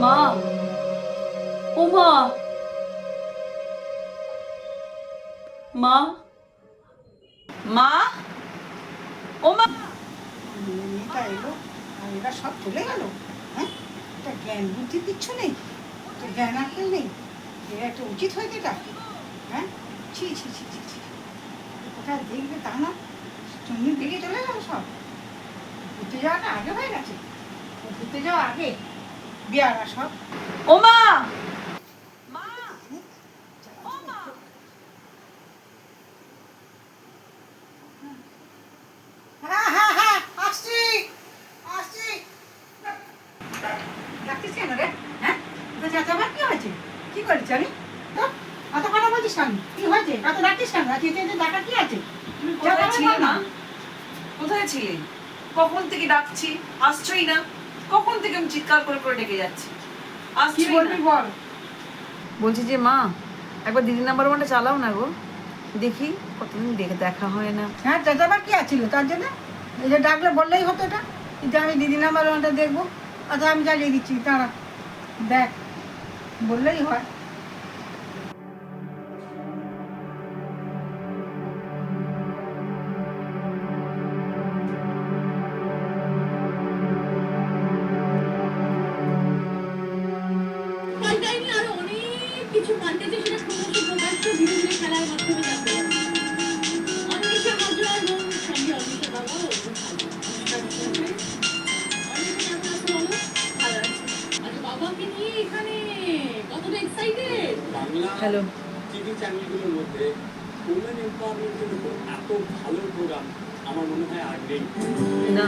মা, ও মা, মা, মা, ও মা। মেয়েটা এলো আর এরা সব চলে গেল। হ্যাঁ, এটা জ্ঞান বুদ্ধি কিচ্ছু নেই, এটা জ্ঞান আঁকেল নেই। এরা একটা উচিত হয়েছে এটা। হ্যাঁ, ছি ছি ছি ছি ছি, কোথায় দেখবে তা না, চুমনি বেরিয়ে চলে গেল সব। ঘুরতে যাওয়াটা আগে হয়ে গেছে, ঘুরতে যাওয়া আগে বিয়ারা সব। ও মা, মা, ও মা। হ্যাঁ হ্যাঁ হ্যাঁ, আসছি আসছি। ডাকছিস কেন রে? হ্যাঁ, তো চাচাবার কি হয়েছে? কি করেছি আমি? তো অত কথা বলছিস কেন? কি হয়েছে? অত ডাকছিস কেন? আর চেঁচে ডাকা কি আছে? তুমি কোথায় ছিলে মা? কোথায় ছিলে? কখন থেকে ডাকছি, আসছই না। কখন থেকে আমি চিৎকার করে করে ডেকে যাচ্ছি, কি আসছই বলবি না। বল। বলছি যে মা, একবার দিদি নাম্বার ওয়ানটা চালাও না গো, দেখি। কতদিন দেখে দেখা হয় না। হ্যাঁ, চাচাবার কি আছিল তার জন্য? এই যে ডাকলে বললেই হতো এটা, কিন্তু আমি দিদি নাম্বার ওয়ানটা দেখবো। আচ্ছা, আমি চালিয়ে দিচ্ছি, দাঁড়া, দেখ, বললেই হয়। পাল্টায়নি, আরো অনেক কিছু পাল্টেছে, সেটা ক্রমশ প্রকাশ্য ধীরে ধীরে খেলার মাধ্যমে জানতে পারবে। অন্বেষা মজা এবং সঙ্গে অন্বেষা বাবা ও ভালো। নমস্কার বন্ধুরা। অন্বেষা কেমন আছো বলো? ভালো আছি। আচ্ছা, বাবাকে নিয়ে এখানে কতটা এক্সাইটেড? বাংলা হ্যালো। টিভি চ্যানেলগুলোর মধ্যে উমেন এম্পাওয়ারমেন্টের উপর এত ভালো প্রোগ্রাম আমার মনে হয় আর নেই। না।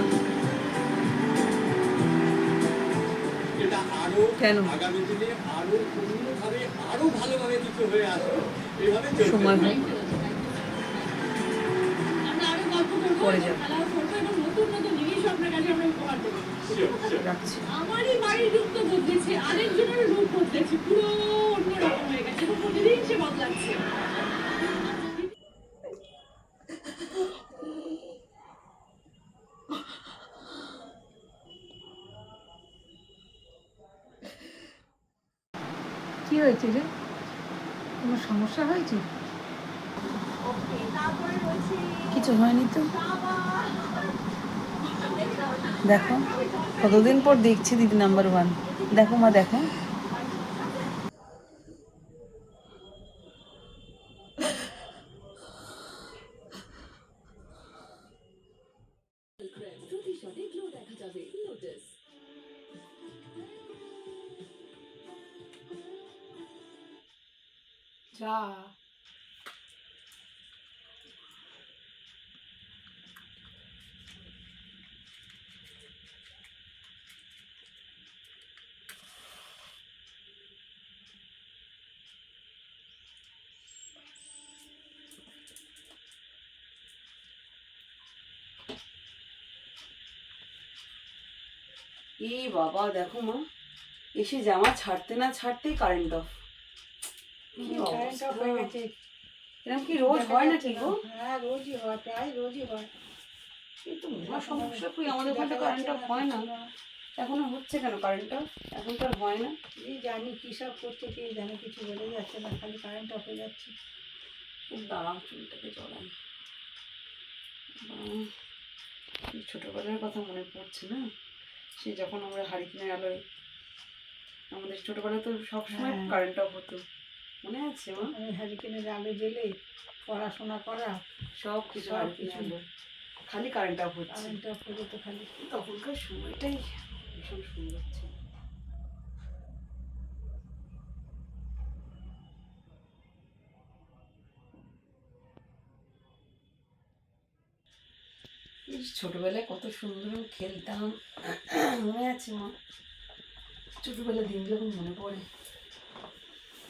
এটা আরো কেন? আগামী দিনে আরো অন্যভাবে আরো ভালোভাবে কিছু হয়ে আসবে, এভাবে চলবে। সময় হোক, আমরা আরো গল্প করবো, পরে এবং যাও। খেলাও করবো, এবং নতুন নতুন জিনিস আপনার কাছে আমরা উপহার দেবো। Sure, sure. রাখছি। আমারই বাড়ির রূপ তো বদলেছে, আরেকজনের রূপ বদলেছে, পুরো অন্যরকম হয়ে গেছে এবং প্রতিদিন সে বদলাচ্ছে। কি হয়েছে রে? কোনো সমস্যা হয়েছে? কিছু হয়নি তো। দেখো, কতদিন পর দেখছি দিদি নাম্বার ওয়ান। দেখো মা, দেখো। যা, এ বাবা, দেখো মা, এসে জামা ছাড়তে না ছাড়তেই কারেন্ট অফ। কি কারেন্ট অফ অবস্থা! হয়ে গেছে। এরকম কি রোজ হয় নাকি গো? হ্যাঁ, রোজই হয়, প্রায় রোজই হয়। এই তো মহা সমস্যা। কই আমাদের ওখানে কারেন্ট অফ হয় না। এখনো হচ্ছে কেন কারেন্ট অফ? এখন তো আর হয় না। এই জানি কী সব করছে, কে জানে, কিছু বলে যাচ্ছে না, খালি কারেন্ট অফ হয়ে যাচ্ছে। খুব দাঁড়াও, চুলটাকে জড়াই। ছোটবেলার কথা মনে পড়ছে না, সে যখন আমরা হারিকেনের আলোয়, আমাদের ছোটবেলায় তো সবসময় হ্যাঁ। কারেন্ট অফ হতো, মনে আছে মা? ওখানে হ্যারিকেনের আলো জ্বেলে পড়াশোনা করা, সব কিছু সব হারিকেনের কিছু। আলো, খালি কারেন্ট অফ হচ্ছে। কারেন্ট অফ হয়ে যেত খালি। তখনকার সময়টাই ভীষণ সুন্দর ছিল। এই ছোটবেলায় কত সুন্দর আমি খেলতাম, মনে আছে মা? ছোটবেলার দিনগুলো এখন মনে পড়ে।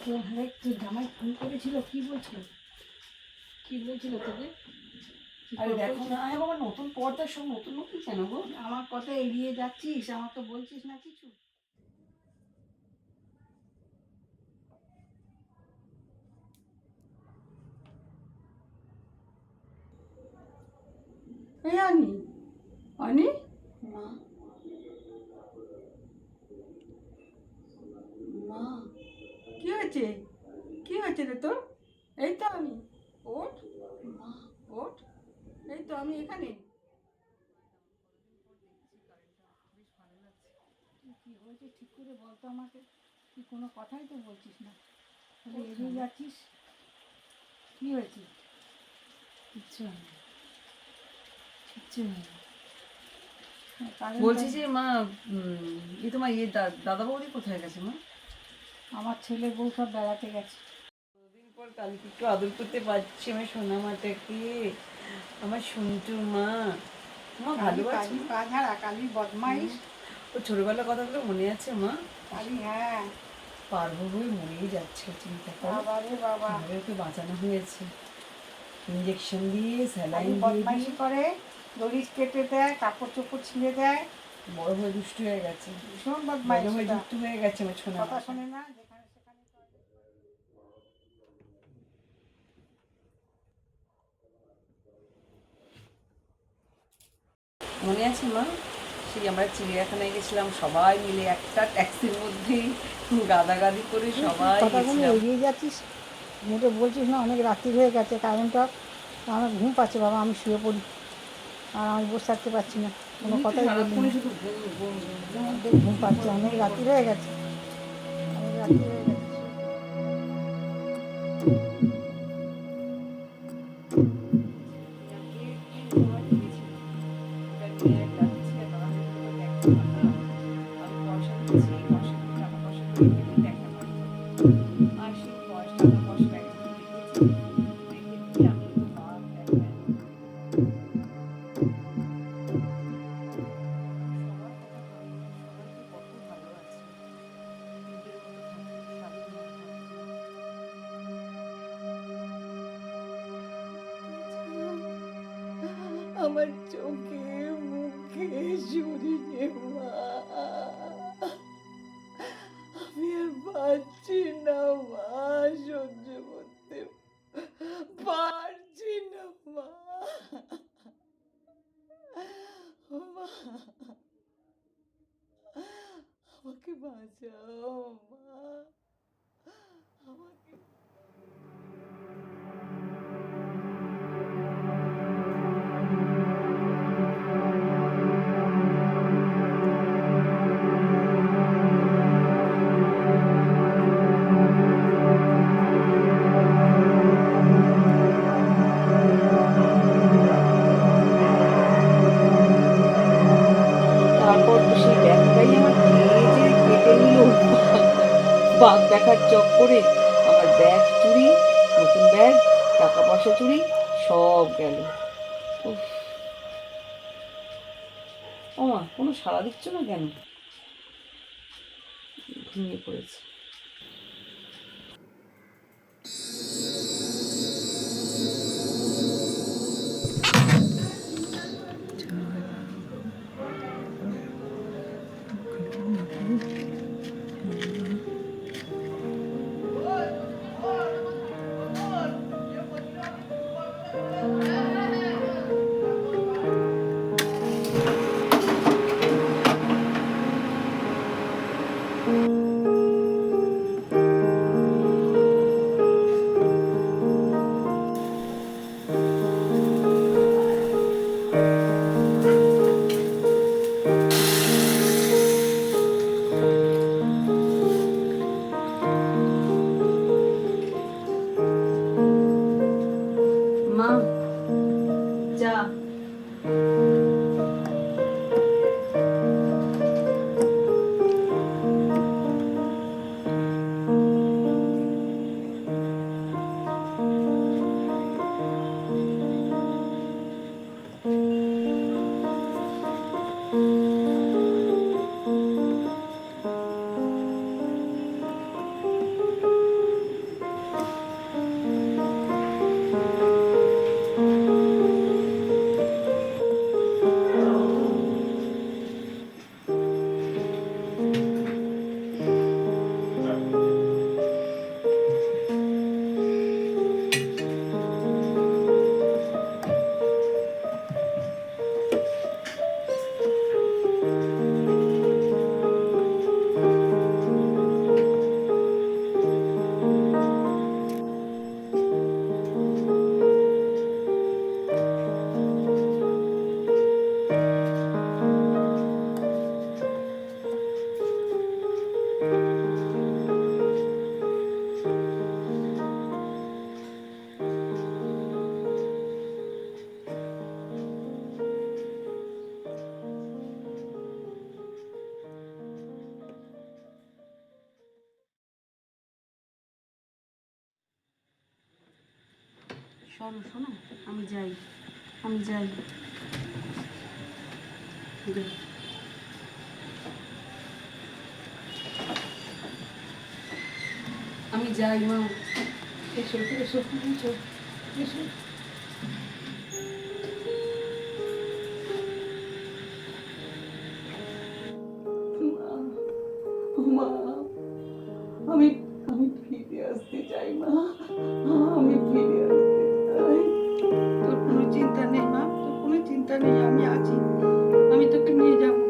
তো হ্যাঁ, তোর জামাই ফোন করেছিল, কি বলছিল? কি বলছিল তোকে? কি আরে করবো দেখো বলছিল? না, বাবা, নতুন পর্দা, সব নতুন নতুন কেন গো? আমার কথা এড়িয়ে যাচ্ছিস, আমাকে বলছিস না কিছু। এই অনি, অনি, মা, হয়েছে? কি হয়েছে রে তোর? এই তো আমি। ওঠ, ওঠ, এই তো আমি এখানে। কি হয়েছে ঠিক করে বলতো আমাকে। তুই কোনো কথাই তো বলছিস না, খালি এড়িয়ে যাচ্ছিস। কি হয়েছে? কিচ্ছু হয়নি, কিচ্ছু হয়নি। কারেন্ট বলছি যে মা, তোমার দাদা বৌদি কোথায় গেছে মা? আমার ছেলে বউ সব বেড়াতে গেছে। কতদিন পর কালকে একটু আদর করতে পারছি আমার সোনা মাটাকে, আমার সন্টু মা। মা ভালো আছে? কালি পাঝাড়া, কালি বদমাইশ। ও ছোটবেলার কথাগুলো মনে আছে মা? কালি, হ্যাঁ। পারবো বই মরেই যাচ্ছে, চিন্তা করো। বাবা রে বাবা, কিভাবে ওকে বাঁচানো হয়েছে, ইঞ্জেকশন দিয়ে কালি স্যালাইন দিয়ে বদমাইশি দিয়ে। করে, দড়ি কেটে দেয়, কাপড় চোপড় ছিঁড়ে দেয়। বড় হয়ে দুষ্টু হয়ে গেছে, ভীষণ বড় বদমাইশ হয়ে ওটা। দুষ্টু হয়ে গেছে আমার সোনা কথা মাটা। শোনে না, যেখানে সেখানে মনে আছে মা, সেই আমরা চিড়িয়াখানায় গেছিলাম সবাই মিলে, একটা ট্যাক্সির মধ্যেই গাদাগাদি করে সবাই কথাগুলো গেছিলাম। এগিয়ে যাচ্ছিস, মোটে বলছিস না অনেক রাত্রি হয়ে গেছে, কারেন্টটা আমার ঘুম পাচ্ছে বাবা, আমি শুয়ে পড়ি। আর আমি বসে থাকতে পারছি না, কোনো তুমি তো কথাই বললি সারাক্ষণই না। শুধু ঘুম ঘুম ঘুম ঘুম। আমাদের ঘুম পাচ্ছে, অনেক রাত্রি হয়ে গেছে, অনেক রাত্রি হয়ে গেছে। আমার চোখে মুখে জুড়িয়ে মা, আমি আর পারছি না মা, সহ্য করতে পারছি না মা। মা, আমাকে বাঁচাও মা, আমাকে। তারপর তো সেই ব্যাগটাই আমার কে যে কেটে নিল, বাঘ দেখার চক্করে আমার ব্যাগ চুরি, নতুন ব্যাগ, টাকা পয়সা চুরি, সব গেল। উফ, ও মা, কোনো সাড়া দিচ্ছ না কেন? ঘুমিয়ে পড়েছে। মা, যা। শোনো শোনো, আমি যাই, আমি যাই। যাই। আমি যাই মা। এসো এসো এসো এসো। মা, আমি আমি ফিরে আসতে চাই মা, আমি ফিরে আসতে চাই। তোর কোনো চিন্তা নেই মা, তোর কোনো চিন্তা নেই, আমি আছি, আমি তোকে নিয়ে যাবো।